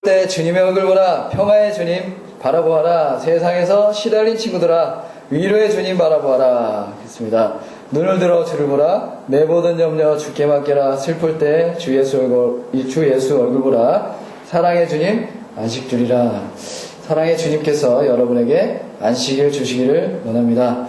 때 주님의 얼굴 보라. 평화의 주님 바라보아라. 세상에서 시달린 친구들아 위로의 주님 바라보아라. 했습니다. 눈을 들어 주를 보라. 내 모든 염려 주께 맡겨라. 슬플 때 주 예수 얼굴 보라. 사랑의 주님 안식 주리라. 사랑의 주님께서 여러분에게 안식을 주시기를 원합니다.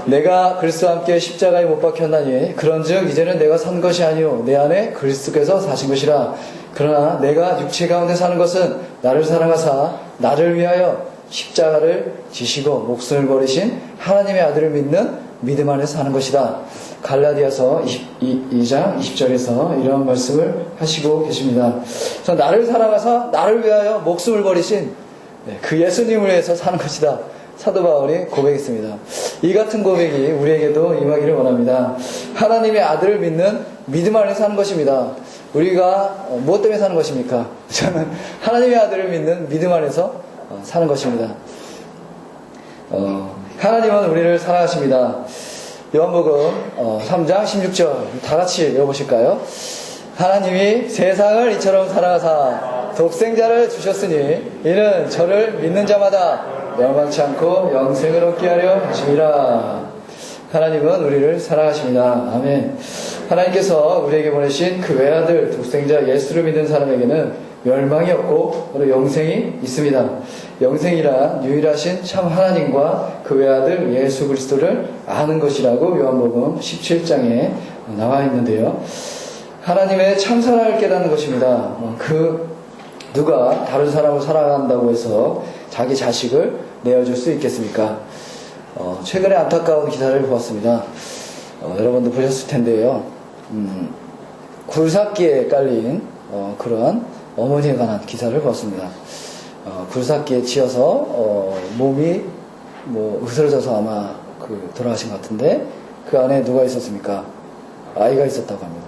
내가 그리스도와 함께 십자가에 못 박혔나니 그런즉 이제는 내가 산 것이 아니요 내 안에 그리스도께서 사신 것이라. 그러나 내가 육체 가운데 사는 것은 나를 사랑하사 나를 위하여 십자가를 지시고 목숨을 버리신 하나님의 아들을 믿는 믿음 안에서 사는 것이다. 갈라디아서 2장 20절에서 이런 말씀을 하시고 계십니다. 그래서 나를 사랑하사 나를 위하여 목숨을 버리신 그 예수님을 위해서 사는 것이다. 사도 바울이 고백했습니다. 이 같은 고백이 우리에게도 임하기를 원합니다. 하나님의 아들을 믿는 믿음 안에 사는 것입니다. 우리가 무엇 때문에 사는 것입니까? 저는 하나님의 아들을 믿는 믿음 안에서 사는 것입니다. 하나님은 우리를 사랑하십니다. 요한복음 3장 16절 다 같이 읽어보실까요? 하나님이 세상을 이처럼 사랑하사 독생자를 주셨으니 이는 저를 믿는 자마다 멸망치 않고 영생을 얻게 하려 하심이라. 하나님은 우리를 사랑하십니다. 아멘. 하나님께서 우리에게 보내신 그 외아들 독생자 예수를 믿는 사람에게는 멸망이 없고 바로 영생이 있습니다. 영생이란 유일하신 참 하나님과 그 외아들 예수 그리스도를 아는 것이라고 요한복음 17장에 나와 있는데요. 하나님의 참 사랑을 깨닫는 것입니다. 누가 다른 사람을 사랑한다고 해서 자기 자식을 내어줄 수 있겠습니까? 최근에 안타까운 기사를 보았습니다. 여러분도 보셨을 텐데요. 굴삭기에 깔린 그런 어머니에 관한 기사를 보았습니다. 굴삭기에 치여서 몸이 으스러져서 아마 돌아가신 것 같은데 그 안에 누가 있었습니까? 아이가 있었다고 합니다.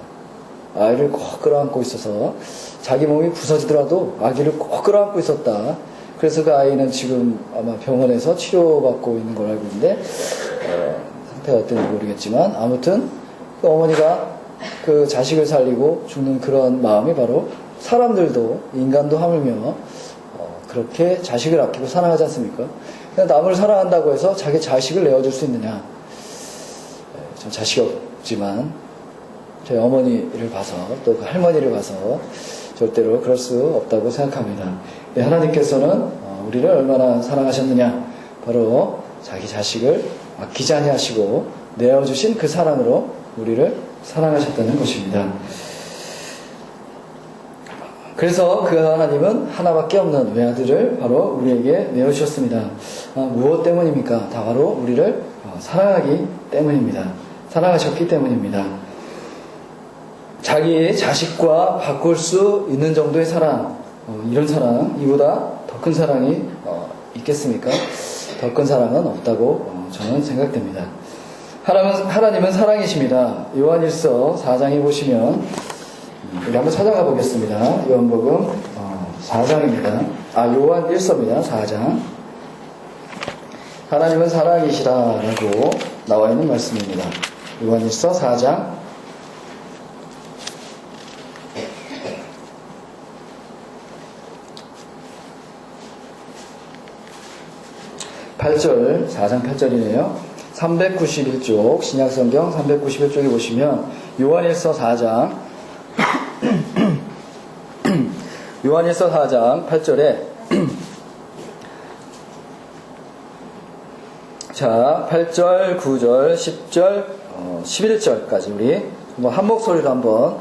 아이를 꼭 끌어안고 있어서 자기 몸이 부서지더라도 아기를 꼭 끌어안고 있었다. 그래서 그 아이는 지금 아마 병원에서 치료받고 있는 걸 알고 있는데 상태가 어떤지 모르겠지만 아무튼 그 어머니가 그 자식을 살리고 죽는 그런 마음이 바로 사람들도 인간도 하물며 그렇게 자식을 아끼고 사랑하지 않습니까? 그냥 남을 사랑한다고 해서 자기 자식을 내어줄 수 있느냐? 전 자식이 없지만 저희 어머니를 봐서 또 그 할머니를 봐서 절대로 그럴 수 없다고 생각합니다. 하나님께서는 우리를 얼마나 사랑하셨느냐? 바로 자기 자식을 아끼지 아니하시고 내어주신 그 사랑으로 우리를 사랑하셨다는 것입니다. 그래서 그 하나님은 하나밖에 없는 외아들을 바로 우리에게 내어주셨습니다. 무엇 때문입니까? 다 바로 우리를 사랑하기 때문입니다. 사랑하셨기 때문입니다. 자기 자식과 바꿀 수 있는 정도의 사랑, 이런 사랑, 이보다 더 큰 사랑이 있겠습니까? 더 큰 사랑은 없다고 저는 생각됩니다. 하나님은 사랑이십니다. 요한일서 4장에 보시면 우리 한번 찾아가 보겠습니다. 요한복음 4장입니다. 요한일서입니다. 4장. 하나님은 사랑이시라라고 나와 있는 말씀입니다. 요한일서 4장 8절, 4장 8절이네요. 391쪽, 신약성경 391쪽에 보시면 요한일서 4장 요한일서 4장 8절에 자, 8절, 9절, 10절, 11절까지 우리 한 목소리로 한번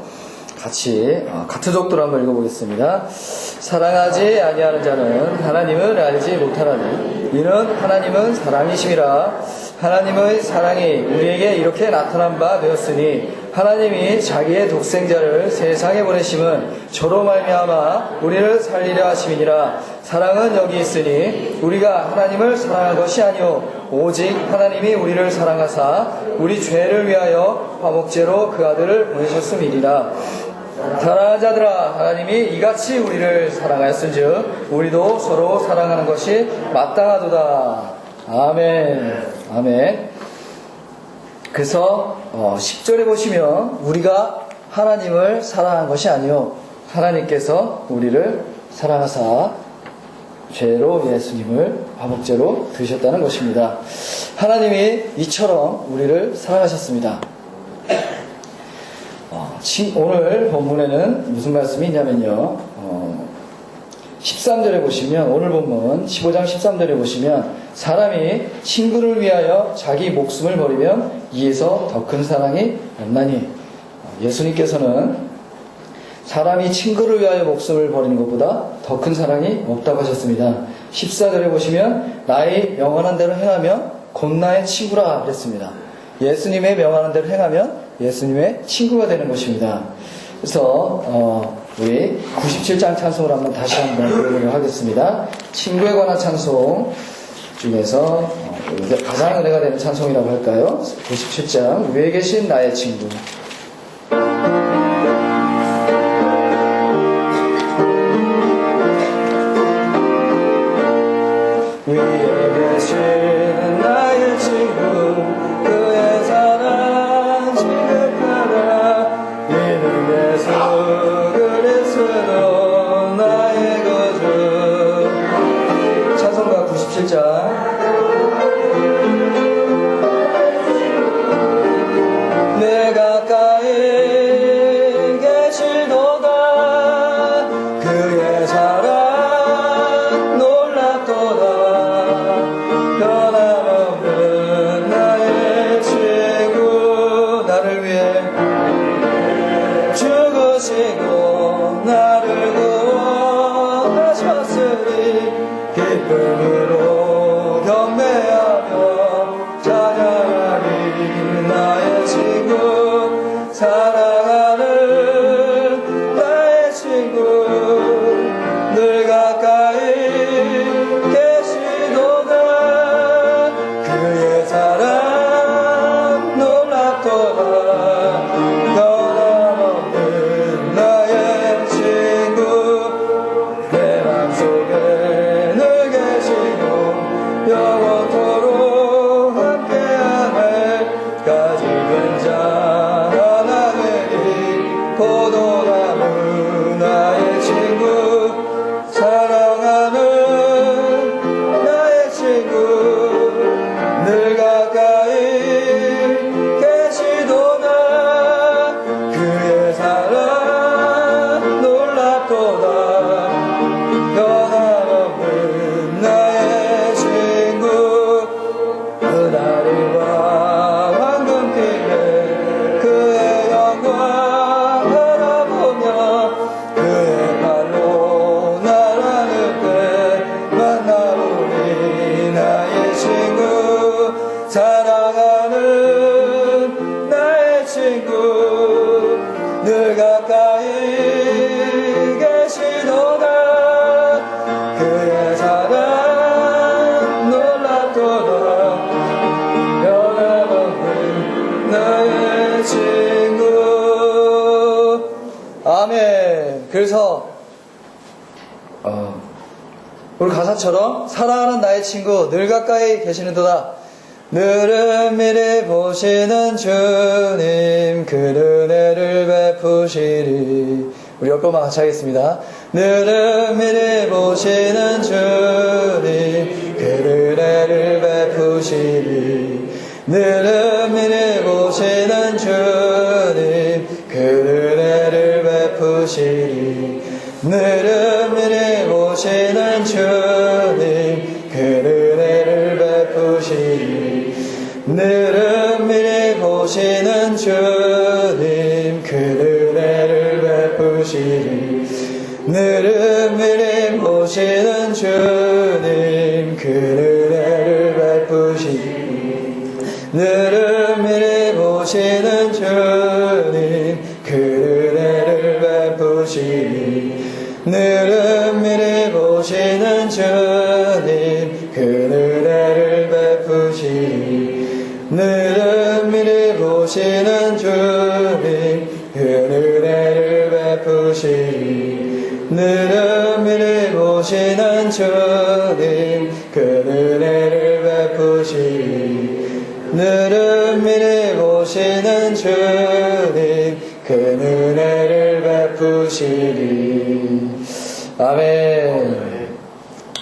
같이 같은 속도로 한번 읽어보겠습니다. 사랑하지 아니하는 자는 하나님을 알지 못하나니 이는 하나님은 사랑이심이라. 하나님의 사랑이 우리에게 이렇게 나타난 바 되었으니 하나님이 자기의 독생자를 세상에 보내심은 저로 말미암아 우리를 살리려 하심이니라. 사랑은 여기 있으니 우리가 하나님을 사랑한 것이 아니오 오직 하나님이 우리를 사랑하사 우리 죄를 위하여 화목제로 그 아들을 보내셨음이니라. 사랑하는 자들아 하나님이 이같이 우리를 사랑하였은즉 우리도 서로 사랑하는 것이 마땅하도다. 아멘. 아멘. 그래서 10절에 보시면 우리가 하나님을 사랑한 것이 아니요 하나님께서 우리를 사랑하사 죄로 예수님을 화목제로 드셨다는 것입니다. 하나님이 이처럼 우리를 사랑하셨습니다. 오늘 본문에는 무슨 말씀이 있냐면요. 13절에 보시면, 오늘 본문 15장 13절에 보시면, 사람이 친구를 위하여 자기 목숨을 버리면 이에서 더 큰 사랑이 없나니, 예수님께서는 사람이 친구를 위하여 목숨을 버리는 것보다 더 큰 사랑이 없다고 하셨습니다. 14절에 보시면 나의 명하는 대로 행하면 곧 나의 친구라 그랬습니다. 예수님의 명하는 대로 행하면 예수님의 친구가 되는 것입니다. 그래서 우리 97장 찬송을 다시 한번 부르도록 하겠습니다. 친구에 관한 찬송 중에서 가장 은혜가 되는 찬송이라고 할까요? 97장 위에 계신 나의 친구. 위에 계신 나의 친구, 그의 사랑 지극하다. 이는 예수 그리스도 나의 거주. 찬송가 97장. 내 가까이 계시도다. 그의 사랑 놀랍도다. 변함없는 나의 친구, 나를 위해 죽으시고 나를 구원하셨으니 기쁨으로 경배하며 찬양하리. 나의 친구, 사랑하는 나의 친구, 늘 가까이 계시도다. 그의 사랑 놀랍도다. 변함없는 나의 친구, 내 맘속에 늘 계시고 영원토록 함께하네. 가지는 자 하나님이 포도나무 나의 친구, 사랑하는 나의 친구, 늘 가까이 계시도다. 그의 사랑 놀랍도다. 변함없는 나의 친구, 그날과 황금빛에 그의 영광 바라보며 그의 발로 날아갈 때 만나보니. 나의 친구, 사랑하는 나의 친구, 늘 가까이 계시도다. 그의 사랑 놀랍도다. 변함없는 나의 친구. 아멘. 그래서 우리 가사처럼 사랑하는 나의 친구, 늘 가까이 계시는도다. 늘은 미리 보시는 주님, 그 은혜를 베푸시리. 우리 옆번만 같이 하겠습니다. 늘은 미리 보시는 주님, 그 은혜를 베푸시리. 늘은 미리 보시는 주님, 그 은혜를 베푸시리. 늘은 미리 보시는 주님, 그 은혜를 베푸시리. 늘은 미리 보시는 주님, 그 은혜를 베푸시리. 늘은 미리 보시는 주님, 그 은혜를 베푸시리. 늘은 미리 보시는 주님, 그 은혜를 베푸시리. 늘은 미리 보시는 주님, 그 은혜를 베푸시리. 늘은 미리 보시는 주님, 그 은혜를 베푸시리. 늘은 미리 보시는 주님, 그 은혜를 베푸시리. 늘은 미리 보시는 주님, 그 은혜를 베푸시리. 아멘.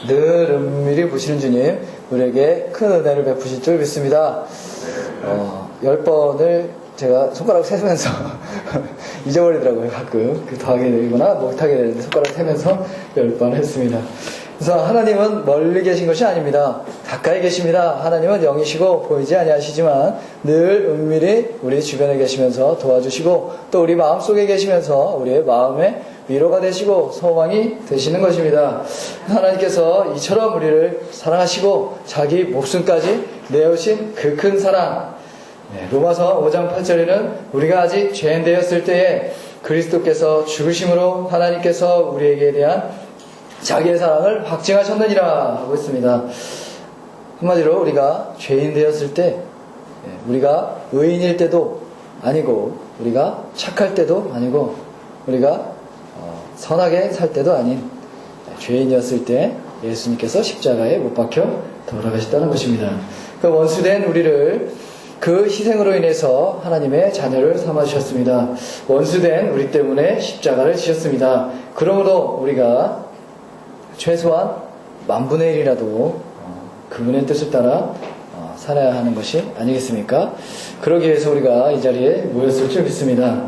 늘 은밀히 보시는 주님, 우리에게 큰 은혜를 베푸실 줄 믿습니다. 10번을 제가 손가락 세면서 잊어버리더라고요, 가끔. 더하게 되거나 못하게 되는데 손가락 세면서 10번 했습니다. 그래서 하나님은 멀리 계신 것이 아닙니다. 가까이 계십니다. 하나님은 영이시고 보이지 아니하시지만 늘 은밀히 우리 주변에 계시면서 도와주시고 또 우리 마음속에 계시면서 우리의 마음에 위로가 되시고 소망이 되시는 것입니다. 하나님께서 이처럼 우리를 사랑하시고 자기 목숨까지 내어신 그 큰 사랑, 로마서 5장 8절에는 우리가 아직 죄인 되었을 때에 그리스도께서 죽으심으로 하나님께서 우리에게 대한 자기의 사랑을 확증하셨느니라 하고 있습니다. 한마디로 우리가 죄인 되었을 때, 우리가 의인일 때도 아니고 우리가 착할 때도 아니고 우리가 선하게 살 때도 아닌 죄인이었을 때 예수님께서 십자가에 못 박혀 돌아가셨다는 것입니다. 그 원수된 우리를 그 희생으로 인해서 하나님의 자녀를 삼아주셨습니다. 원수된 우리 때문에 십자가를 지셨습니다. 그러므로 우리가 최소한 10,000분의 1이라도 그분의 뜻을 따라 살아야 하는 것이 아니겠습니까? 그러기 위해서 우리가 이 자리에 모였을 줄 믿습니다.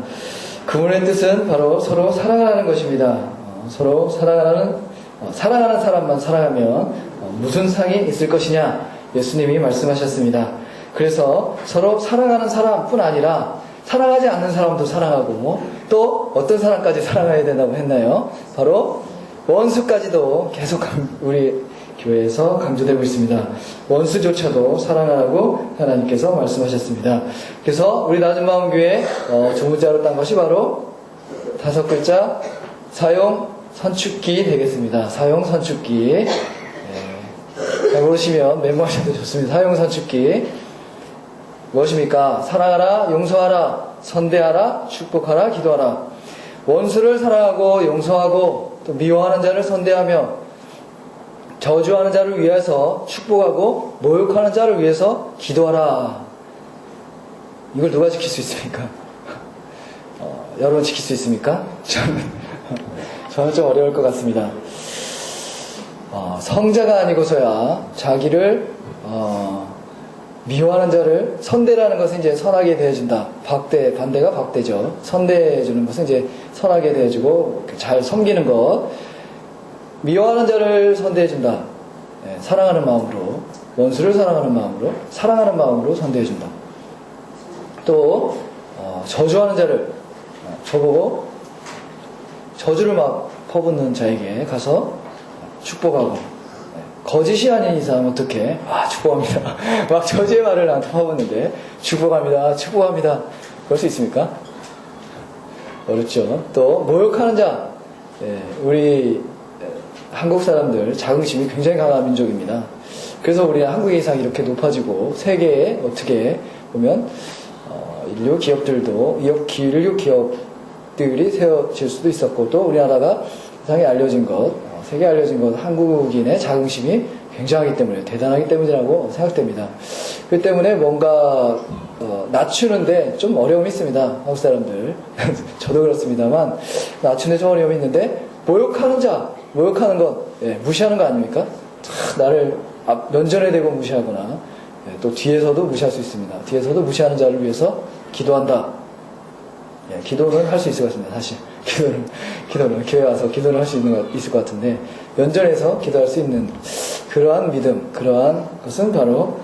그분의 뜻은 바로 서로 사랑하는 것입니다. 서로 사랑하는 사람만 사랑하면 무슨 상이 있을 것이냐 예수님이 말씀하셨습니다. 그래서 서로 사랑하는 사람뿐 아니라 사랑하지 않는 사람도 사랑하고 또 어떤 사람까지 사랑해야 된다고 했나요? 바로 원수까지도 계속 우리 교회에서 강조되고 있습니다. 원수조차도 사랑하라고 하나님께서 말씀하셨습니다. 그래서 우리 낮은마음교회 조문자로 딴 것이 바로 5글자 사용 선축기 되겠습니다. 사용 선축기. 모르시면 메모하셔도 좋습니다. 사용 선축기. 무엇입니까? 사랑하라, 용서하라, 선대하라, 축복하라, 기도하라. 원수를 사랑하고 용서하고 또 미워하는 자를 선대하며 저주하는 자를 위해서 축복하고 모욕하는 자를 위해서 기도하라. 이걸 누가 지킬 수 있습니까? 여러분 지킬 수 있습니까? 저는 좀 어려울 것 같습니다. 성자가 아니고서야 자기를 미워하는 자를 선대라는 것은 이제 선하게 대해준다. 반대가 박대죠. 선대해주는 것은 이제 선하게 대해주고 잘 섬기는 것. 미워하는 자를 선대해준다. 사랑하는 마음으로, 원수를 사랑하는 마음으로 선대해준다. 또 저주하는 자를 저보고 저주를 막 퍼붓는 자에게 가서 축복하고, 거짓이 아닌 이상 어떻게 축복합니다. 막 저주의 말을 나한테 퍼붓는데 축복합니다. 그럴 수 있습니까? 어렵죠. 또 모욕하는 자, 우리 한국 사람들 자긍심이 굉장히 강한 민족입니다. 그래서 우리 한국의 이상이 이렇게 높아지고 세계에 어떻게 보면 인류 기업들이 세워질 수도 있었고 또 우리나라가 세상에 알려진 것, 세계에 알려진 것, 한국인의 자긍심이 굉장하기 때문에 대단하기 때문이라고 생각됩니다. 그 때문에 뭔가 낮추는데 좀 어려움이 있습니다. 한국 사람들. 저도 그렇습니다만 낮추는데 좀 어려움이 있는데 모욕하는 것, 무시하는 거 아닙니까? 나를 면전에 대고 무시하거나 또 뒤에서도 무시할 수 있습니다. 뒤에서도 무시하는 자를 위해서 기도한다. 기도는 할 수 있을 것 같습니다. 사실 기도는 교회 와서 기도를 할 수 있을 것 같은데 면전에서 기도할 수 있는 그러한 믿음, 그러한 것은 바로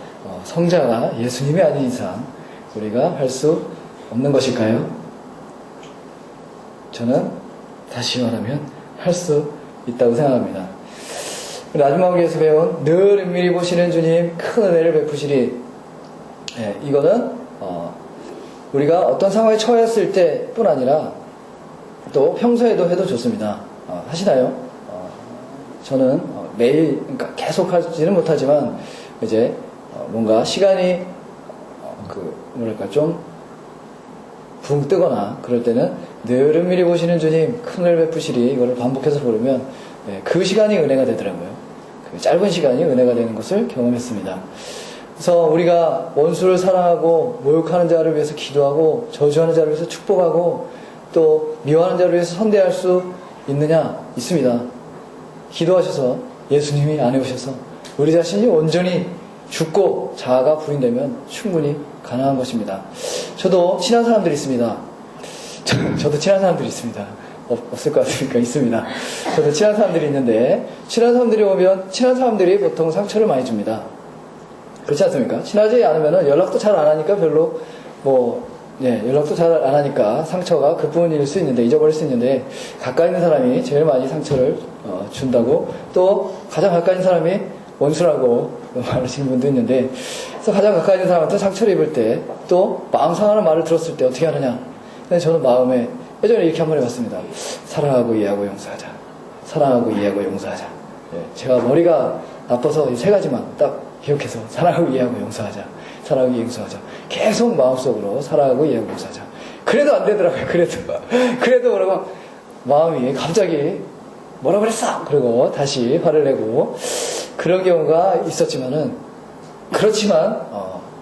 성자가 예수님이 아닌 이상 우리가 할 수 없는 것일까요? 저는 다시 말하면 할 수 있다고 생각합니다. 낮은마음교회에서 배운 늘 은밀히 보시는 주님 큰 은혜를 베푸시리. 이거는 우리가 어떤 상황에 처했을 때뿐 아니라 또 평소에도 해도 좋습니다. 하시나요? 저는 매일, 그러니까 계속 하지는 못하지만 이제 뭔가 시간이 좀 붕 뜨거나 그럴 때는 늘 은밀히 보시는 주님 큰 은혜를 베푸시리 이거를 반복해서 부르면 그 시간이 은혜가 되더라고요. 그 짧은 시간이 은혜가 되는 것을 경험했습니다. 그래서 우리가 원수를 사랑하고 모욕하는 자를 위해서 기도하고 저주하는 자를 위해서 축복하고 또 미워하는 자를 위해서 선대할 수 있느냐? 있습니다. 기도하셔서 예수님이 안에 오셔서 우리 자신이 온전히 죽고 자아가 부인되면 충분히 가능한 것입니다. 저도 친한 사람들이 있습니다. 저도 친한 사람들이 있습니다. 없을 것 같으니까 있습니다. 저도 친한 사람들이 있는데, 친한 사람들이 오면 친한 사람들이 보통 상처를 많이 줍니다. 그렇지 않습니까? 친하지 않으면 연락도 잘 안 하니까 별로 연락도 잘 안 하니까 상처가 그뿐일 수 있는데, 잊어버릴 수 있는데, 가까이 있는 사람이 제일 많이 상처를 준다고, 또 가장 가까이 있는 사람이 원수라고 말하시는 분도 있는데, 그래서 가장 가까이 있는 사람한테 상처를 입을 때, 또 마음 상하는 말을 들었을 때 어떻게 하느냐. 근데 저는 마음에 예전에 이렇게 한 번 해봤습니다. 사랑하고 이해하고 용서하자. 사랑하고 이해하고 용서하자. 제가 머리가 나빠서 이 세 가지만 딱 기억해서 사랑하고 이해하고 용서하자. 사랑하고 이해하고 용서하자. 계속 마음속으로 사랑하고 이해하고 용서하자. 그래도 안 되더라고요. 그래도 그러고 마음이 갑자기 뭐라 그랬어? 그리고 다시 화를 내고 그런 경우가 있었지만은, 그렇지만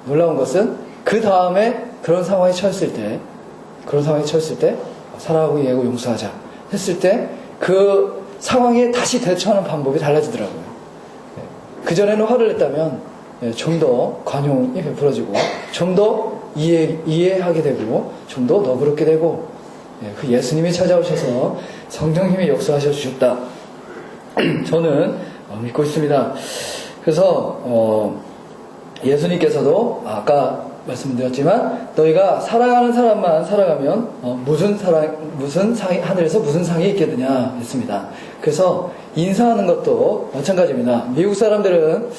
놀라운 것은 그 다음에 그런 상황에 처했을 때 사랑하고 이해하고 용서하자 했을 때 그 상황에 다시 대처하는 방법이 달라지더라고요. 그전에는 화를 냈다면 좀 더 관용이 베풀어지고 좀 더 이해하게 되고 좀 더 너그럽게 되고, 그 예수님이 찾아오셔서 성령님이 역사하셔 주셨다. 저는 믿고 있습니다. 그래서 예수님께서도 아까 말씀드렸지만, 너희가 사랑하는 사람만 사랑하면 무슨 상이, 하늘에서 무슨 상이 있겠느냐 했습니다. 그래서 인사하는 것도 마찬가지입니다. 미국 사람들은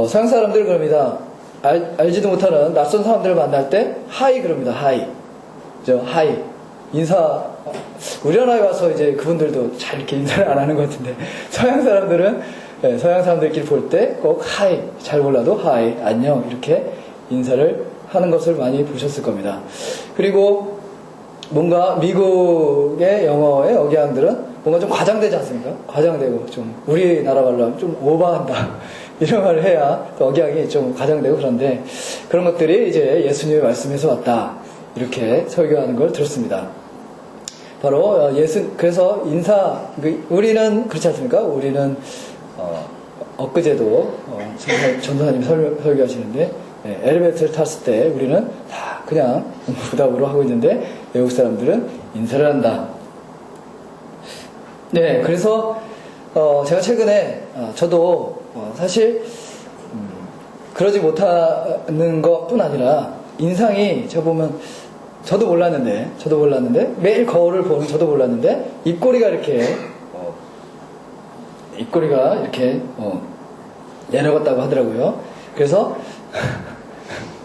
서양 사람들 그럽니다. 알지도 못하는 낯선 사람들을 만날 때 하이 그럽니다. 하이. 인사. 우리나라에 와서 이제 그분들도 잘 이렇게 인사를 안 하는 것 같은데, 서양 사람들끼리 볼 때 꼭 하이, 잘 몰라도 하이, 안녕 이렇게 인사를 하는 것을 많이 보셨을 겁니다. 그리고 뭔가 미국의 영어의 억양들은 뭔가 좀 과장되지 않습니까? 과장되고 좀 우리나라 말로 하면 좀 오버한다 이런 말을 해야 또 억양이 좀 과장되고, 그런데 그런 것들이 이제 예수님의 말씀에서 왔다 이렇게 설교하는 걸 들었습니다. 바로 그래서 우리는 그렇지 않습니까? 우리는 엊그제도 전도사님 설교하시는데, 엘리베이터를 탔을 때 우리는 다 그냥 부담으로 하고 있는데, 외국 사람들은 인사를 한다. 네, 그래서 제가 최근에 저도 사실 그러지 못하는 것뿐 아니라 인상이 제가 보면 저도 몰랐는데 매일 거울을 보는 저도 몰랐는데 입꼬리가 이렇게 내려갔다고 하더라고요. 그래서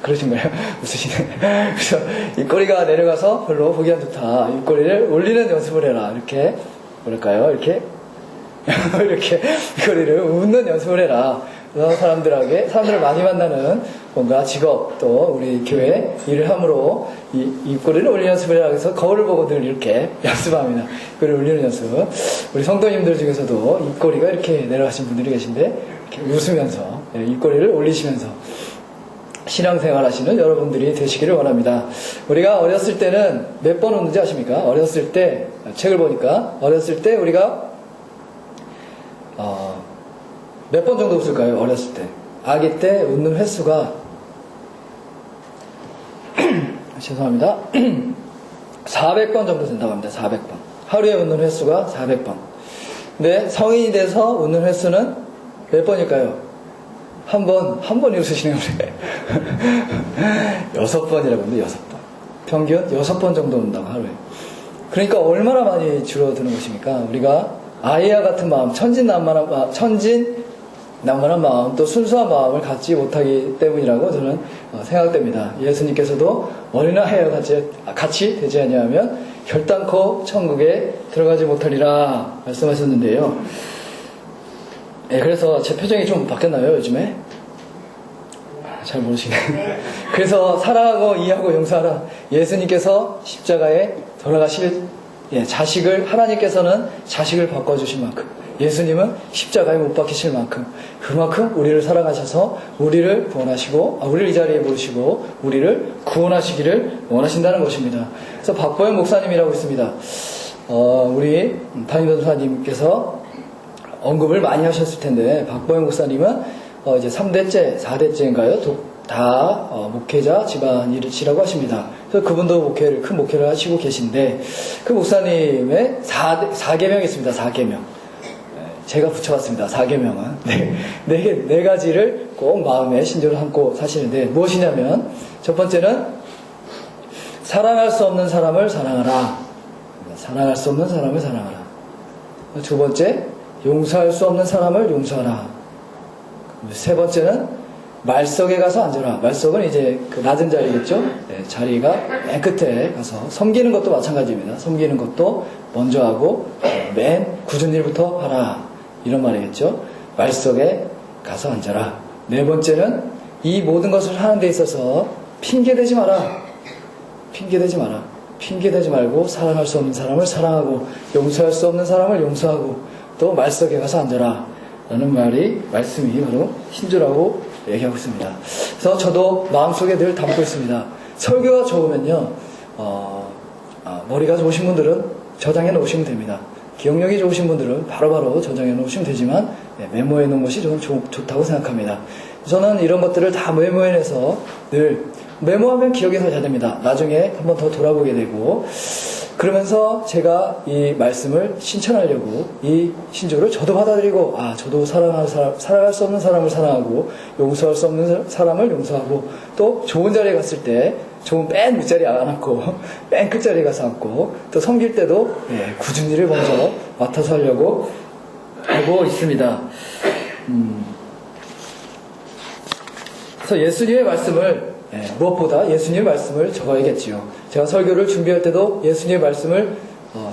그러신가요? 웃으시네. 그래서 입꼬리가 내려가서 별로 보기 안 좋다. 입꼬리를 올리는 연습을 해라. 이렇게 이렇게 입꼬리를 웃는 연습을 해라. 그래서 사람들을 많이 만나는 뭔가 직업, 또 우리 교회 일을 함으로 이 입꼬리를 올리는 연습을 해라. 그래서 거울을 보고 늘 이렇게 연습합니다. 입꼬리를 올리는 연습. 우리 성도님들 중에서도 입꼬리가 이렇게 내려가신 분들이 계신데, 이렇게 웃으면서 입꼬리를 올리시면서 신앙생활 하시는 여러분들이 되시기를 원합니다. 우리가 어렸을 때는 몇 번 웃는지 아십니까? 어렸을 때, 책을 보니까 어렸을 때 우리가 몇 번 정도 웃을까요? 어렸을 때. 아기 때 웃는 횟수가 죄송합니다. 400번 정도 된다고 합니다. 400번. 하루에 웃는 횟수가 400번. 근데 성인이 돼서 웃는 횟수는 몇 번일까요? 한 번 웃으시네요. 6번이라고 하는데 6번. 평균 6번 정도 웃는다고 하루에. 그러니까 얼마나 많이 줄어드는 것입니까? 우리가 아이와 같은 마음, 천진난만한 마음, 또 순수한 마음을 갖지 못하기 때문이라고 저는 생각됩니다. 예수님께서도 어린아이와 같이 되지 아니하면 결단코 천국에 들어가지 못하리라 말씀하셨는데요. 네, 그래서 제 표정이 좀 바뀌었나요, 요즘에? 잘 모르시네. 그래서 사랑하고 이해하고 용서하라. 예수님께서 십자가에 돌아가실 자식을, 하나님께서는 자식을 바꿔주신 만큼, 예수님은 십자가에 못 박히실 만큼, 그만큼 우리를 사랑하셔서 우리를 구원하시고, 우리를 이 자리에 부르시고 우리를 구원하시기를 원하신다는 것입니다. 그래서 박보영 목사님이라고 있습니다. 우리 담임전도사님께서 언급을 많이 하셨을 텐데, 박보영 목사님은 이제 3대째, 4대째인가요? 다 목회자 집안이시라고 하십니다. 그래서 그분도 큰 목회를 하시고 계신데, 그 목사님의 4계명이 있습니다. 4계명. 제가 붙여봤습니다. 4계명은. 네 가지를 꼭 마음에 신조를 함고 사시는데, 무엇이냐면, 첫 번째는, 사랑할 수 없는 사람을 사랑하라. 사랑할 수 없는 사람을 사랑하라. 두 번째, 용서할 수 없는 사람을 용서하라. 세 번째는, 말석에 가서 앉아라. 말석은 이제 그 낮은 자리겠죠? 네, 자리가 맨 끝에 가서 섬기는 것도 마찬가지입니다. 섬기는 것도 먼저 하고 맨 굳은 일부터 하라. 이런 말이겠죠? 말석에 가서 앉아라. 네 번째는 이 모든 것을 하는 데 있어서 핑계대지 마라. 핑계대지 마라. 핑계대지 말고 사랑할 수 없는 사람을 사랑하고 용서할 수 없는 사람을 용서하고 또 말석에 가서 앉아라. 라는 말씀이 바로 신조라고 얘기하고 있습니다. 그래서 저도 마음속에 늘 담고 있습니다. 설교가 좋으면요, 머리가 좋으신 분들은 저장해 놓으시면 됩니다. 기억력이 좋으신 분들은 바로바로 저장해 놓으시면 되지만, 메모해 놓은 것이 좀 좋다고 생각합니다. 저는 이런 것들을 다 메모해 내서 늘 메모하면 기억이 더 잘 됩니다. 나중에 한번 더 돌아보게 되고, 그러면서 제가 이 말씀을 신천하려고 이 신조를 저도 받아들이고, 저도 사랑할 수 없는 사람을 사랑하고 용서할 수 없는 사람을 용서하고, 또 좋은 자리에 갔을 때 좋은 맨 윗자리에 안 앉고 맨 끝자리에 가서 앉고, 또 섬길 때도 굳은 일을 먼저 맡아서 하려고 하고 있습니다. 그래서 예수님의 말씀을 무엇보다 예수님의 말씀을 적어야겠지요. 제가 설교를 준비할 때도 예수님의 말씀을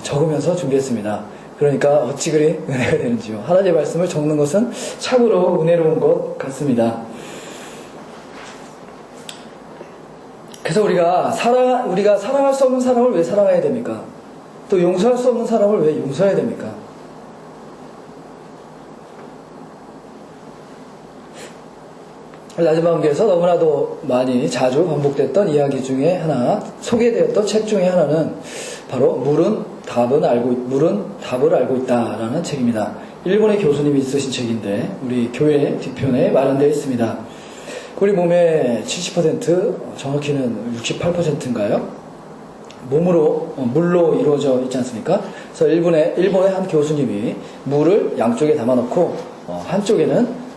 적으면서 준비했습니다. 그러니까 어찌 그리 은혜가 되는지요. 하나님의 말씀을 적는 것은 참으로 은혜로운 것 같습니다. 그래서 우리가 사랑할 수 없는 사람을 왜 사랑해야 됩니까? 또 용서할 수 없는 사람을 왜 용서해야 됩니까? 라지마음교에서 너무나도 자주 반복됐던 이야기 중에 하나, 소개되었던 책 중에 하나는 바로 물은 답을 알고 있다라는 책입니다. 일본의 교수님이 쓰신 책인데 우리 교회 뒤편에 마련되어 있습니다. 우리 몸의 70%, 정확히는 68%인가요? 물로 이루어져 있지 않습니까? 그래서 일본의 한 교수님이 물을 양쪽에 담아놓고 한쪽에는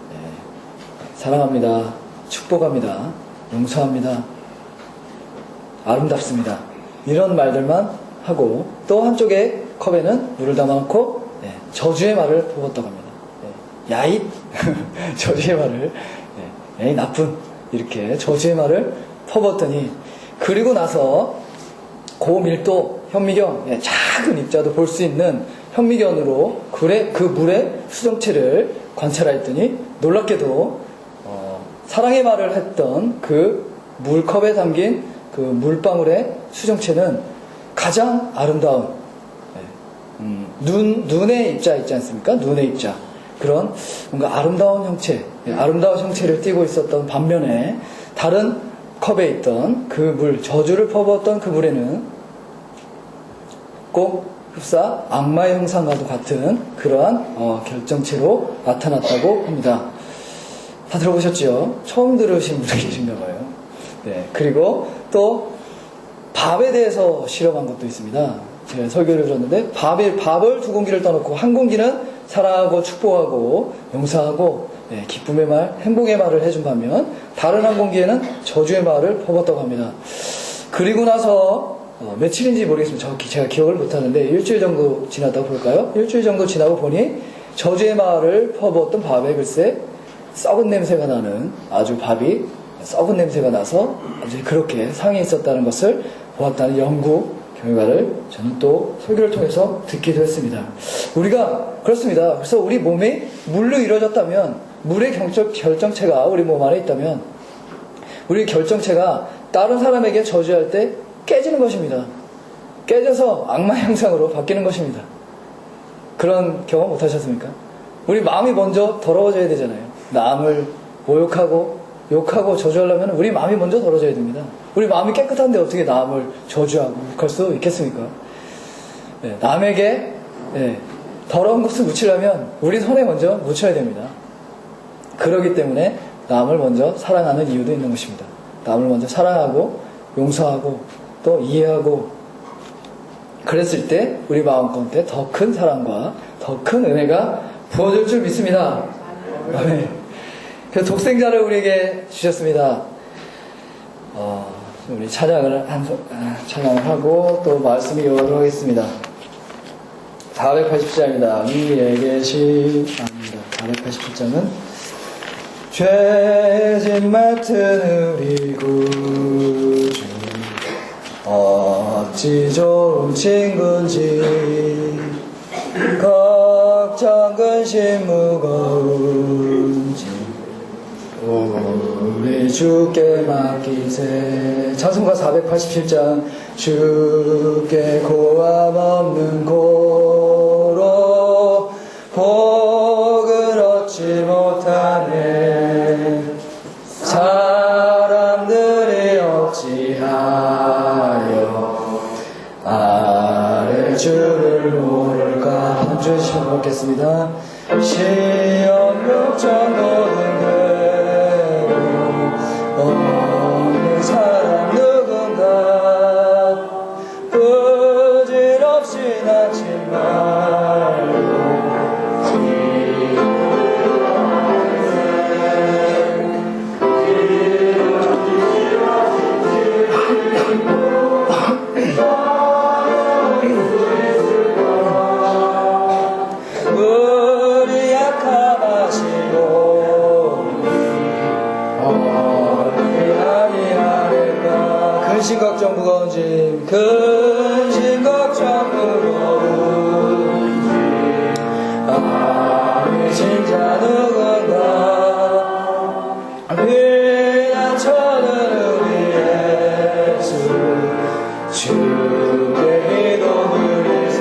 사랑합니다, 축복합니다, 용서합니다, 아름답습니다, 이런 말들만 하고, 또 한쪽에 컵에는 물을 담아놓고 저주의 말을 퍼붓다고 합니다. 야잇 저주의 말을, 에이 나쁜, 이렇게 저주의 말을 퍼붓더니, 그리고 나서 고밀도 현미경, 작은 입자도 볼 수 있는 현미경으로 그 물의 수정체를 관찰했더니 놀랍게도 사랑의 말을 했던 그 물컵에 담긴 그 물방울의 수정체는 가장 아름다운 눈의 입자 있지 않습니까? 눈의 입자, 그런 뭔가 아름다운 형체를 띠고 있었던 반면에, 다른 컵에 있던 그 물, 저주를 퍼부었던 그 물에는 꼭 흡사 악마의 형상과도 같은 그러한 결정체로 나타났다고 합니다. 다 들어보셨죠? 처음 들으신 분이 계신가 봐요. 그리고 또 밥에 대해서 실험한 것도 있습니다. 제가 설교를 들었는데, 밥을 두 공기를 떠놓고 한 공기는 사랑하고 축복하고 용서하고 기쁨의 말, 행복의 말을 해준 반면, 다른 한 공기에는 저주의 말을 퍼붓다고 합니다. 그리고 나서 며칠인지 모르겠습니다. 정확히 제가 기억을 못하는데 일주일 정도 지났다고 볼까요? 일주일 정도 지나고 보니 저주의 말을 퍼부었던 밥에 글쎄 썩은 냄새가 나는, 아주 밥이 썩은 냄새가 나서 아주 그렇게 상해 있었다는 것을 보았다는 연구 결과를 저는 또 설교를 통해서 듣기도 했습니다. 우리가 그렇습니다. 그래서 우리 몸이 물로 이루어졌다면, 물의 결정체가 우리 몸 안에 있다면, 우리 결정체가 다른 사람에게 저주할 때 깨지는 것입니다. 깨져서 악마 형상으로 바뀌는 것입니다. 그런 경험 못 하셨습니까? 우리 마음이 먼저 더러워져야 되잖아요. 남을 모욕하고 욕하고 저주하려면 우리 마음이 먼저 더러워져야 됩니다. 우리 마음이 깨끗한데 어떻게 남을 저주하고 욕할 수 있겠습니까? 남에게 더러운 것을 묻히려면 우리 손에 먼저 묻혀야 됩니다. 그렇기 때문에 남을 먼저 사랑하는 이유도 있는 것입니다. 남을 먼저 사랑하고 용서하고 또 이해하고 그랬을 때 우리 마음 가운데 더 큰 사랑과 더 큰 은혜가 부어질 줄 믿습니다. 아멘. 그래서 독생자를 우리에게 주셨습니다. 우리 찬양을 하고 또 말씀을 이어가도록 하겠습니다. 480장입니다. 위에 계신 아닙니다. 480장은 죄진 맡은 우리 구주 어찌 좋은 친구인지 걱정 근심 무거운지 우리 주께 맡기세. 찬송가 487장 주께 고함 없는 고로 복을 얻지 못하네 사람들이 어찌하여 아래 주를 모를까. 한 주씩 먹겠습니다. 시험 걱정 모든 괴로 없는 사람 누군가 부질없이 낳지 말고 우리 약함하시고 근심 걱정 무거운 짐 근심 걱정 무거운 진짜 누군가 비난처는 우리 예수 주께 기도 드리세.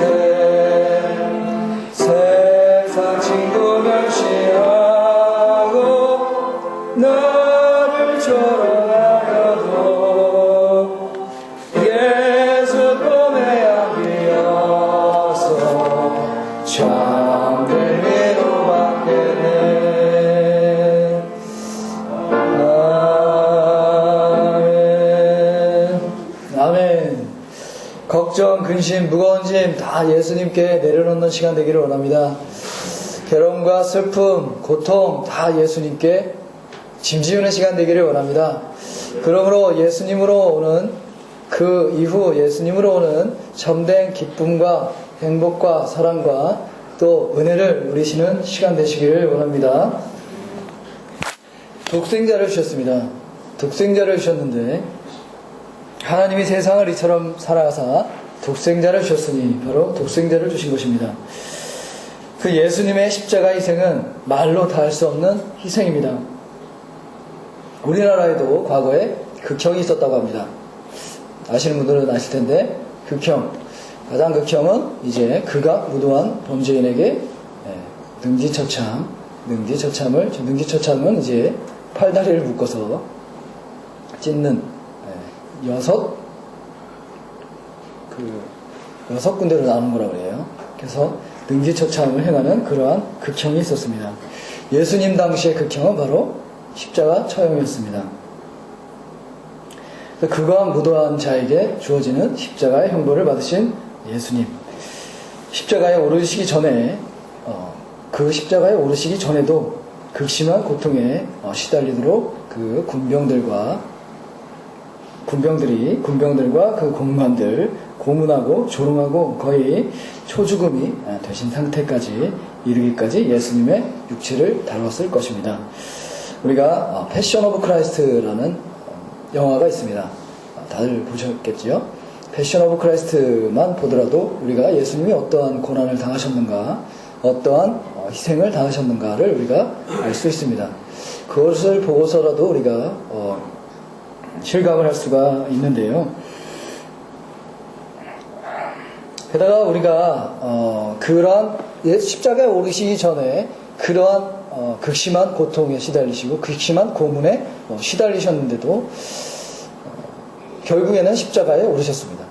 세상 친구 멸시하고 나를 조롱하여도 예수 품에 안기어서 참된 위로받겠네. 아멘. 아멘. 걱정, 근심, 무거운 짐 다 예수님께 내려놓는 시간 되기를 원합니다. 괴로움과 슬픔, 고통 다 예수님께 짐 지우는 시간 되기를 원합니다. 그러므로 예수님으로 오는 그 이후 예수님으로 오는 참된 기쁨과 행복과 사랑과 또 은혜를 누리시는 시간 되시기를 원합니다. 독생자를 주셨습니다. 독생자를 주셨는데 하나님이 세상을 이처럼 사랑하사 독생자를 주셨으니 바로 독생자를 주신 것입니다. 그 예수님의 십자가 희생은 말로 다 할 수 없는 희생입니다. 우리나라에도 과거에 극형이 있었다고 합니다. 아시는 분들은 아실 텐데 극형, 가장 극형은 이제 극악 무도한 범죄인에게 능지처참은 이제 팔다리를 묶어서 찢는 여섯 군데로 나누는 거라고 그래요. 그래서 능지처참을 행하는 그러한 극형이 있었습니다. 예수님 당시의 극형은 바로 십자가 처형이었습니다. 그거한 무도한 자에게 주어지는 십자가의 형벌을 받으신 예수님. 십자가에 오르시기 전에 그 십자가에 오르시기 전에도 극심한 고통에 시달리도록 그 군병들과 그 공관들 고문하고 조롱하고 거의 초죽음이 되신 상태까지 이르기까지 예수님의 육체를 다뤘을 것입니다. 우리가 패션 오브 크라이스트라는 영화가 있습니다. 다들 보셨겠지요? 패션 오브 크라이스트만 보더라도 우리가 예수님이 어떠한 고난을 당하셨는가, 어떠한 희생을 당하셨는가를 우리가 알 수 있습니다. 그것을 보고서라도 우리가 실감을 할 수가 있는데요. 게다가 우리가 그러한 십자가에 오르시기 전에 그러한 극심한 고통에 시달리시고 극심한 고문에 시달리셨는데도 결국에는 십자가에 오르셨습니다.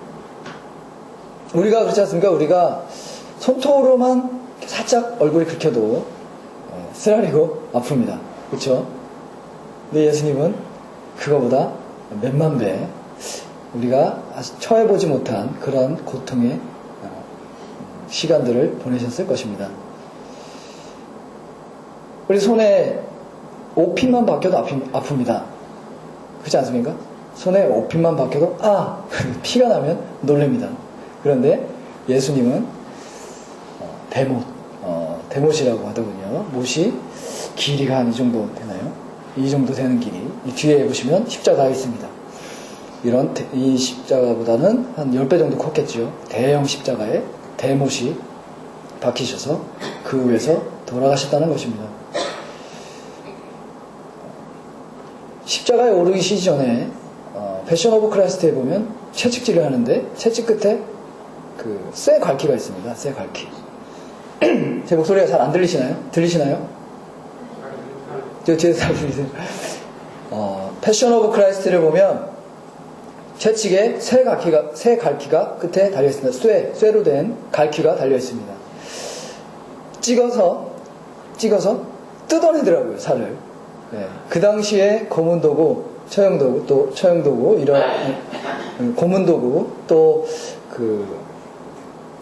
우리가 그렇지 않습니까? 우리가 손톱으로만 살짝 얼굴이 긁혀도 쓰라리고 아픕니다. 그렇죠? 근데 예수님은 그거보다 몇만 배 우리가 아직 처해보지 못한 그런 고통의 시간들을 보내셨을 것입니다. 우리 손에 옷핀만 박혀도 아픕니다. 그렇지 않습니까? 손에 옷핀만 박혀도 피가 나면 놀랍니다. 그런데 예수님은 대못이라고 하더군요. 못이 길이가 한 이 정도 되나요? 이 정도 되는 길이. 이 뒤에 보시면 십자가가 있습니다. 이 십자가보다는 한 10배 정도 컸겠죠. 대형 십자가에 대못이 박히셔서 그 위에서 돌아가셨다는 것입니다. 십자가에 오르시기 전에 패션 오브 크라이스트에 보면 채찍질을 하는데 채찍 끝에 그 쇠 갈퀴가 있습니다. 쇠 갈퀴. 제 목소리가 잘 안 들리시나요? 들리시나요? 저 뒤에서 잘 들리세요? 패션 오브 크라이스트를 보면 채찍에 쇠 갈퀴가 끝에 달려 있습니다. 쇠로 된 갈퀴가 달려 있습니다. 찍어서 뜯어내더라고요, 살을. 네. 그 당시에 고문도구, 처형도구, 이런 고문도구, 또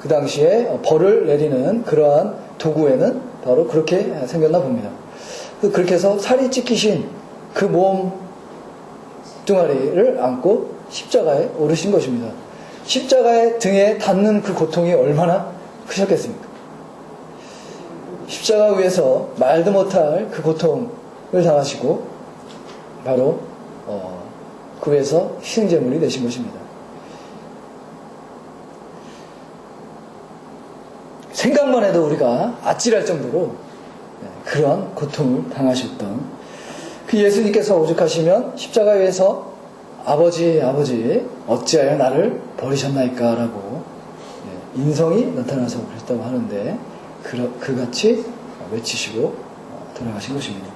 그 당시에 벌을 내리는 그러한 도구에는 바로 그렇게 생겼나 봅니다. 그렇게 해서 살이 찢기신 그 몸 둥아리를 안고 십자가에 오르신 것입니다. 십자가의 등에 닿는 그 고통이 얼마나 크셨겠습니까? 십자가 위에서 말도 못할 그 고통을 당하시고 바로 그 위에서 희생제물이 되신 것입니다. 생각만 해도 우리가 아찔할 정도로 그런 고통을 당하셨던 그 예수님께서 오죽하시면 십자가 위에서 아버지 어찌하여 나를 버리셨나이까 라고 인성이 나타나서 그랬다고 하는데 그같이 외치시고 돌아가신 것입니다.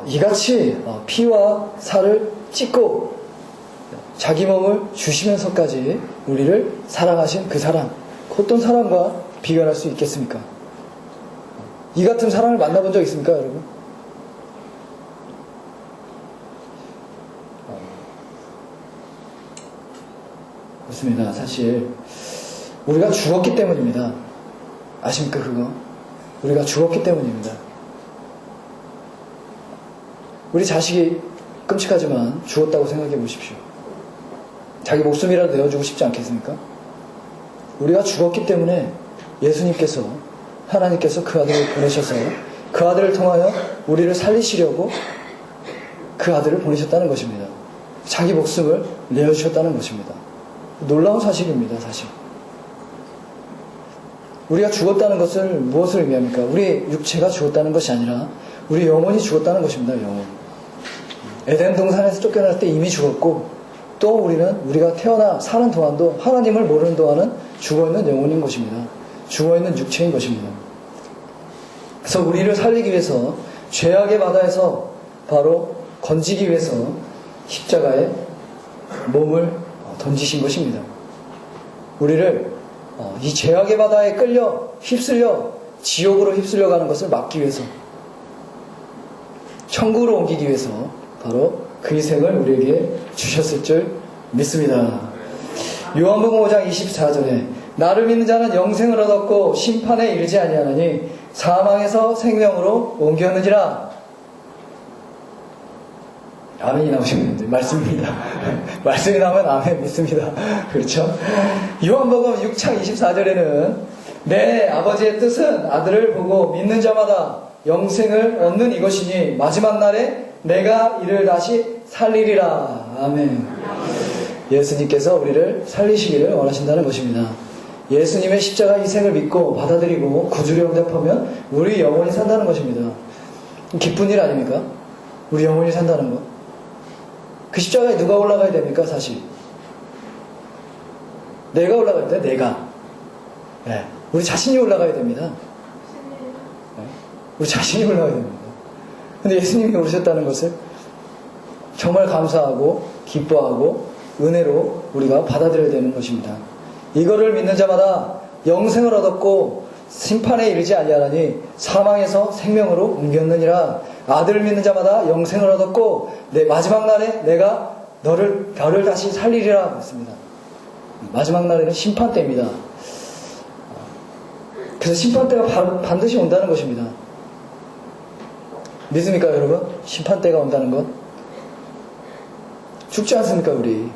이같이 피와 살을 찢고 자기 몸을 주시면서까지 우리를 사랑하신 그 사랑, 그 어떤 사랑과 비교할 수 있겠습니까? 이 같은 사랑을 만나본 적 있습니까, 여러분? 그렇습니다. 사실 우리가 죽었기 때문입니다. 아십니까, 그거? 우리가 죽었기 때문입니다. 우리 자식이 끔찍하지만 죽었다고 생각해 보십시오. 자기 목숨이라도 내어주고 싶지 않겠습니까? 우리가 죽었기 때문에 예수님께서, 하나님께서 그 아들을 보내셔서 그 아들을 통하여 우리를 살리시려고 그 아들을 보내셨다는 것입니다. 자기 목숨을 내어주셨다는 것입니다. 놀라운 사실입니다, 사실. 우리가 죽었다는 것을 무엇을 의미합니까? 우리 육체가 죽었다는 것이 아니라 우리 영혼이 죽었다는 것입니다, 영혼. 에덴 동산에서 쫓겨날 때 이미 죽었고 또 우리가 태어나 사는 동안도 하나님을 모르는 동안은 죽어있는 영혼인 것입니다. 죽어있는 육체인 것입니다. 그래서 우리를 살리기 위해서 죄악의 바다에서 바로 건지기 위해서 십자가에 몸을 던지신 것입니다. 우리를 이 죄악의 바다에 휩쓸려 지옥으로 휩쓸려가는 것을 막기 위해서, 천국으로 옮기기 위해서 바로 그 희생을 우리에게 주셨을 줄 믿습니다. 요한복음 5장 24절에 나를 믿는 자는 영생을 얻었고 심판에 이르지 아니하나니 사망에서 생명으로 옮겼느니라. 아멘이 나오시는데 말씀입니다. 말씀이 나오면 아멘 믿습니다. 그렇죠? 요한복음 6장 24절에는 내 아버지의 뜻은 아들을 보고 믿는 자마다 영생을 얻는 이것이니 마지막 날에 내가 이를 다시 살리리라. 아멘. 예수님께서 우리를 살리시기를 원하신다는 것입니다. 예수님의 십자가 희생을 믿고 받아들이고 구주로 응답하면 우리 영혼이 산다는 것입니다. 기쁜 일 아닙니까? 우리 영혼이 산다는 것. 그 십자가에 누가 올라가야 됩니까? 사실 내가 올라가야 돼. 내가. 네. 우리 자신이 올라가야 됩니다. 네. 우리 자신이 올라가야 됩니다. 근데 예수님이 오셨다는 것을 정말 감사하고 기뻐하고 은혜로 우리가 받아들여야 되는 것입니다. 이거를 믿는 자마다 영생을 얻었고 심판에 이르지 아니하나니 사망에서 생명으로 옮겼느니라. 아들을 믿는 자마다 영생을 얻었고 내 마지막 날에 내가 별을 다시 살리리라 그랬습니다. 마지막 날에는 심판 때입니다. 그래서 심판 때가 반드시 온다는 것입니다. 믿습니까, 여러분? 심판 때가 온다는 것? 죽지 않습니까, 우리?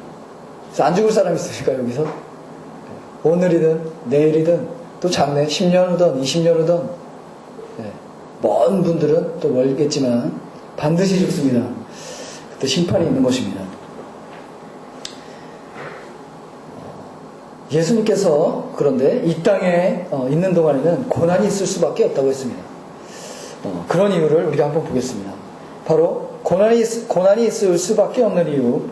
그래서 안 죽을 사람 있습니까, 여기서? 오늘이든 내일이든 또 장래 10년 후든 20년 후든 먼 분들은 또 멀겠지만 반드시 죽습니다. 그때 심판이 있는 것입니다. 예수님께서 그런데 이 땅에 있는 동안에는 고난이 있을 수밖에 없다고 했습니다. 그런 이유를 우리가 한번 보겠습니다. 바로 고난이 있을 수밖에 없는 이유,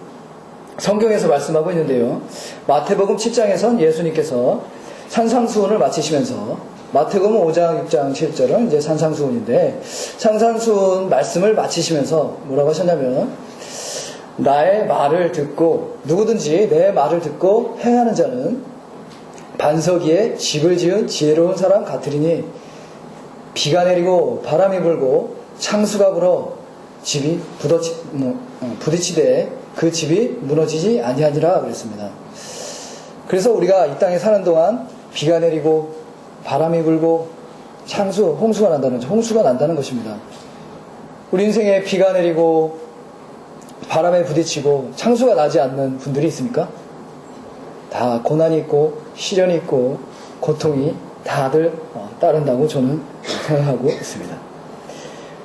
성경에서 말씀하고 있는데요. 마태복음 7장에선 예수님께서 산상수훈을 마치시면서, 마태복음 5장, 6장, 7절은 이제 산상수훈인데, 산상수훈 말씀을 마치시면서 뭐라고 하셨냐면, 나의 말을 듣고, 누구든지 내 말을 듣고 행하는 자는 반석 위에 집을 지은 지혜로운 사람 같으리니, 비가 내리고 바람이 불고 창수가 불어 집이 부딪히되 그 집이 무너지지 아니하니라 그랬습니다. 그래서 우리가 이 땅에 사는 동안 비가 내리고 바람이 불고 홍수가 난다는 것입니다. 우리 인생에 비가 내리고 바람에 부딪히고 창수가 나지 않는 분들이 있습니까? 다 고난이 있고 시련이 있고 고통이 다들 따른다고 저는 생각하고 있습니다.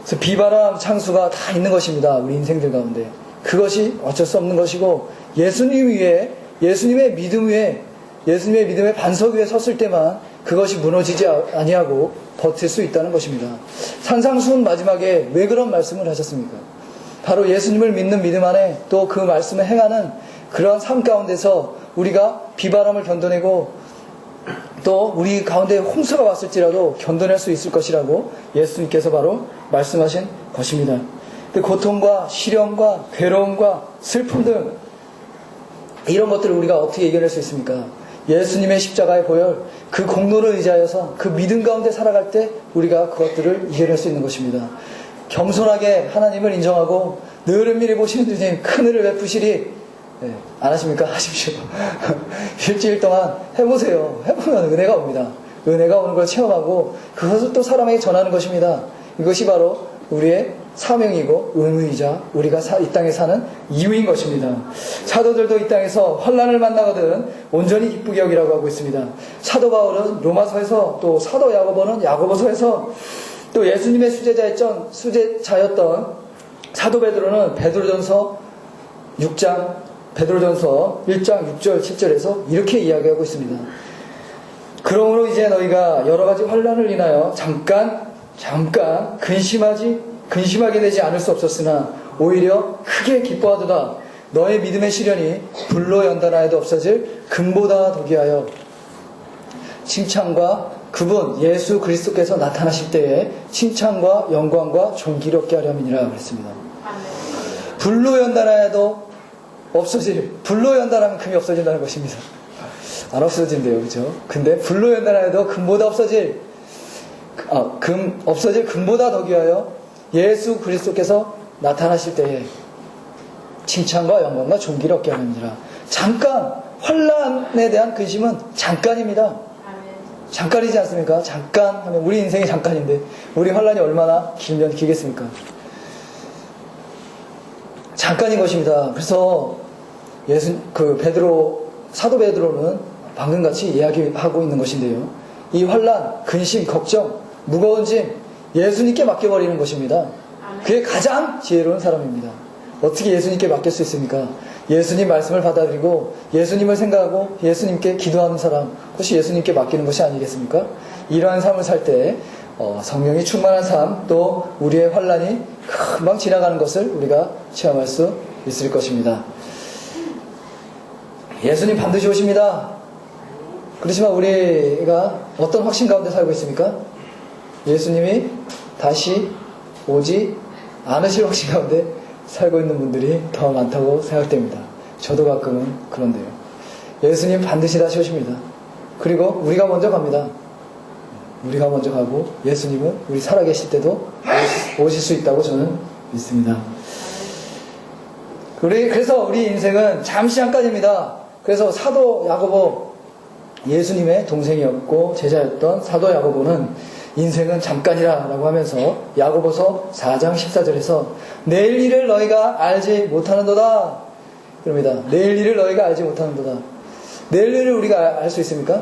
그래서 비바람 창수가 다 있는 것입니다. 우리 인생들 가운데. 그것이 어쩔 수 없는 것이고, 예수님의 믿음의 반석 위에 섰을 때만 그것이 무너지지 아니하고 버틸 수 있다는 것입니다. 산상수훈 마지막에 왜 그런 말씀을 하셨습니까? 바로 예수님을 믿는 믿음 안에 또 그 말씀을 행하는 그런 삶 가운데서 우리가 비바람을 견뎌내고 또 우리 가운데 홍수가 왔을지라도 견뎌낼 수 있을 것이라고 예수님께서 바로 말씀하신 것입니다. 고통과 시련과 괴로움과 슬픔 등 이런 것들을 우리가 어떻게 이겨낼 수 있습니까? 예수님의 십자가의 보혈, 그 공로를 의지하여서 그 믿음 가운데 살아갈 때 우리가 그것들을 이겨낼 수 있는 것입니다. 겸손하게 하나님을 인정하고 늘 은밀히 보시는 주님 큰 은혜를 베푸시리. 안 하십니까? 하십시오. 일주일 동안 해보세요. 해보면 은혜가 옵니다. 은혜가 오는 걸 체험하고 그것을 또 사람에게 전하는 것입니다. 이것이 바로 우리의 사명이고 의무이자 우리가 이 땅에 사는 이유인 것입니다. 사도들도 이 땅에서 환난을 만나거든 온전히 기쁘게 여기라고 하고 있습니다. 사도 바울은 로마서에서, 또 사도 야고보는 야고보서에서, 또 예수님의 수제자였던 사도 베드로는 베드로전서 1장 6절 7절에서 이렇게 이야기하고 있습니다. 그러므로 이제 너희가 여러 가지 환난을 인하여 잠깐 근심하게 되지 않을 수 없었으나 오히려 크게 기뻐하도다. 너의 믿음의 시련이 불로 연단하여도 없어질 금보다 더기 하여 칭찬과 그분 예수 그리스도께서 나타나실 때에 칭찬과 영광과 존귀를 얻게 하려니라 그랬습니다. 불로 연단하여도 불로 연단하면 금이 없어진다는 것입니다. 안 없어진대요, 그렇죠? 근데 불로 연단하여도 금보다 없어질 금보다 더 귀하여 예수 그리스도께서 나타나실 때에 칭찬과 영광과 존귀를 얻게 하느니라. 잠깐 환난에 대한 근심은 잠깐입니다. 잠깐이지 않습니까? 잠깐 하면 우리 인생이 잠깐인데 우리 환난이 얼마나 길면 길겠습니까? 잠깐인 것입니다. 그래서 사도 베드로는 방금 같이 이야기하고 있는 것인데요. 이 환난, 근심, 걱정, 무거운 짐 예수님께 맡겨버리는 것입니다. 그게 가장 지혜로운 사람입니다. 어떻게 예수님께 맡길 수 있습니까? 예수님 말씀을 받아들이고 예수님을 생각하고 예수님께 기도하는 사람, 그것이 예수님께 맡기는 것이 아니겠습니까? 이러한 삶을 살 때 성령이 충만한 삶, 또 우리의 환난이 금방 지나가는 것을 우리가 체험할 수 있을 것입니다. 예수님 반드시 오십니다. 그렇지만 우리가 어떤 확신 가운데 살고 있습니까? 예수님이 다시 오지 않으실 확신 가운데 살고 있는 분들이 더 많다고 생각됩니다. 저도 가끔은 그런데요. 예수님 반드시 다시 오십니다. 그리고 우리가 먼저 갑니다. 우리가 먼저 가고 예수님은 우리 살아계실 때도 오실 수 있다고 저는 믿습니다. 그래서 우리 인생은 잠시 잠깐입니다. 그래서 사도 야고보, 예수님의 동생이었고 제자였던 사도 야고보는 인생은 잠깐이라 라고 하면서 야고보서 4장 14절에서 내일 일을 너희가 알지 못하는도다 그럽니다. 내일 일을 너희가 알지 못하는도다. 내일 일을 우리가 알 수 있습니까?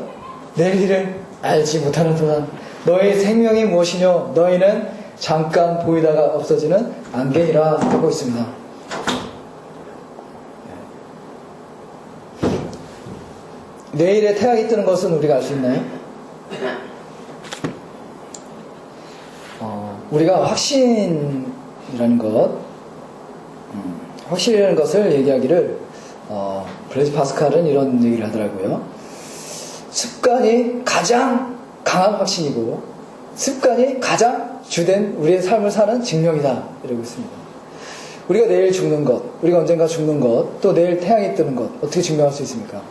내일 일을 알지 못하는도다. 너희 생명이 무엇이뇨? 너희는 잠깐 보이다가 없어지는 안개이라 하고 있습니다. 내일에 태양이 뜨는 것은 우리가 알 수 있나요? 우리가 확신이라는 것, 확신이라는 것을 얘기하기를 블레이즈 파스칼은 이런 얘기를 하더라고요. 습관이 가장 강한 확신이고 습관이 가장 주된 우리의 삶을 사는 증명이다 이러고 있습니다. 우리가 내일 죽는 것, 우리가 언젠가 죽는 것, 또 내일 태양이 뜨는 것 어떻게 증명할 수 있습니까?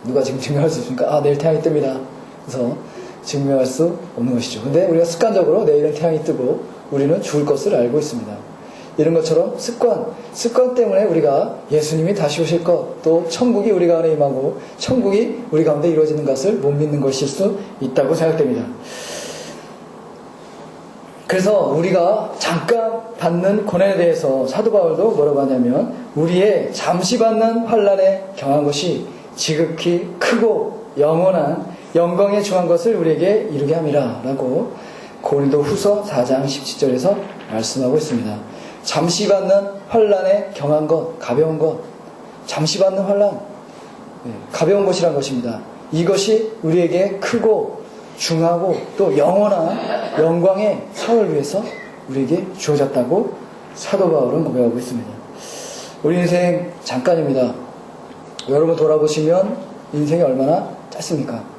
누가 지금 증명할 수 있습니까? 아, 내일 태양이 뜹니다. 그래서 증명할 수 없는 것이죠. 근데 우리가 습관적으로 내일은 태양이 뜨고 우리는 죽을 것을 알고 있습니다. 이런 것처럼 습관 때문에 우리가 예수님이 다시 오실 것, 또 천국이 우리 가운데 임하고 천국이 우리 가운데 이루어지는 것을 못 믿는 것일 수 있다고 생각됩니다. 그래서 우리가 잠깐 받는 고난에 대해서 사도 바울도 뭐라고 하냐면 우리의 잠시 받는 환난에 경한 것이 지극히 크고 영원한 영광에 중한 것을 우리에게 이루게 함이라 라고 고린도 후서 4장 17절에서 말씀하고 있습니다. 잠시 받는 환난에 경한 것, 가벼운 것, 잠시 받는 환난, 가벼운 것이란 것입니다. 이것이 우리에게 크고 중하고 또 영원한 영광의 상을 위해서 우리에게 주어졌다고 사도 바울은 고백하고 있습니다. 우리 인생 잠깐입니다. 여러분 돌아보시면 인생이 얼마나 짧습니까?